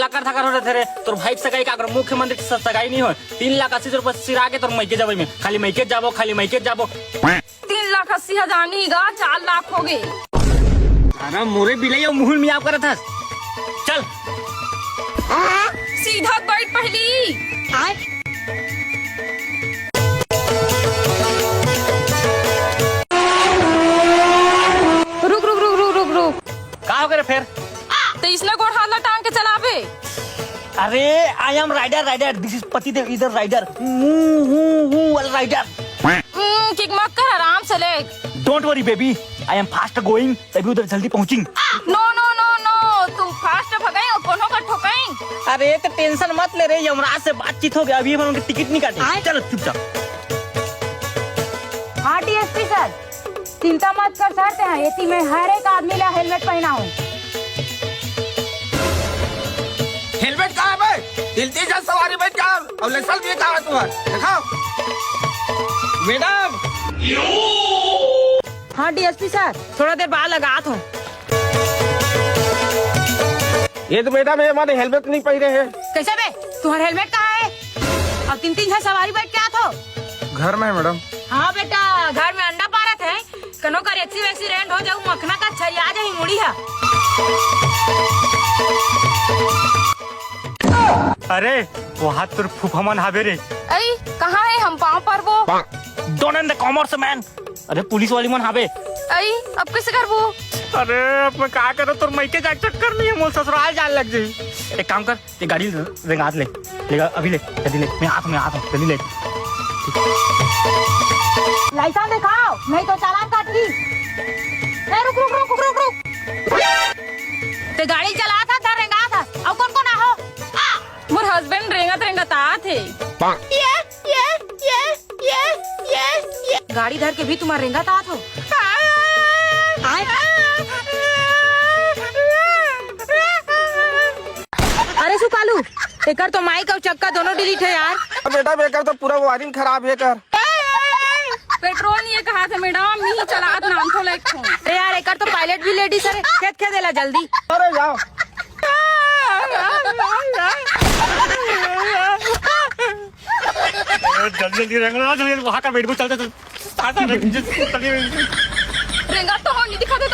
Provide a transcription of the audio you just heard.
कलाकार था कर थे रे तोर भाई सगाई का मुख्यमंत्री से सगाई नहीं हो 3,80,000 सिरा के तोर मैके जाबे में खाली मैके जाबो 3,80,000 नहीं गा 4 लाख हो गए। अरे मोरे बिलैया मुहुल में आप करत हस चल सीधा बैठ पहली रुक रुक रुक रुक रुक रुक का हो करे फिर तो इसने गोड़ हाथ टांग के चलावे। अरे I am rider this is पतिदेव इधर राइडर राइडर किक मत कर आराम से ले। Don't worry baby I am fast going तभी उधर जल्दी पहुंचिंग। नो नो नो नो तुम फास्ट भगाई और कोनो का ठोकाई। अरे तो टेंशन मत ले रे यमराज से बातचीत हो गया अभी हम उनके टिकट नहीं काटे चल चुपचाप। हाँ डीएसपी सर चिंता मत कर सर एसी में हर एक आदमी ला हेलमेट पहना हूँ। हेलमेट कहाँ है भाई? दिलती जा सवारी बैठ का और लाइसेंस भी कहाँ है तुम्हारा? दिखाओ मैडम। हाँ डीएसपी सर थोड़ा देर बाद लगा हूँ। ये तो मैडम है हमारे हेलमेट नहीं पहने हैं। कैसे बे तुम्हारा हेलमेट कहाँ है? और 3-3 जन सवारी बैठ के आते हो? घर में है मैडम। हाँ बेटा घर में अंडा पारत है कनो कर एक्सीडेंट हो जाऊ मखना का छैया जाही मुड़ी है। अरे वो हाथ तुर फुफमन हावे रे ऐ कहाँ है हम पाँव पर वो don't and the commerce man. अरे पुलिस वाली मन हावे। ऐ अब कैसे कर वो? अरे अब मैं क्या करूं तोर मैके जाके चक्कर नहीं है मोर ससुराल जान लग गई। एक काम कर ये गाड़ी रेंगात ले लेगा अभी ले जल्दी ले मैं आता हूं जल्दी ले। लाइसेंस दिखाओ नहीं तो चालान काट दी। रुक रुक रुक रुक रुक ते गाड़ी चला था रेंगा था और कौन कौन हो? मोर हस्बैंड रेंगत आते। गाड़ी धर के भी तुम्हारा रेंगा था हो। अरे सुकालू एकर तो माइक और चक्का दोनों डिलीट है यार। बेटा बेकर तो पूरा वायरिंग खराब है कर। पेट्रोल ये कहा था मैडम नहीं चलात नाम तो लाइक हूँ। अरे यार एकर तो पायलट भी लेडीज है खेत देला जल्दी। अरे जाओ जल्दी वहाँ का बैठ चलते रेंगा तो हो नहीं दिखा तो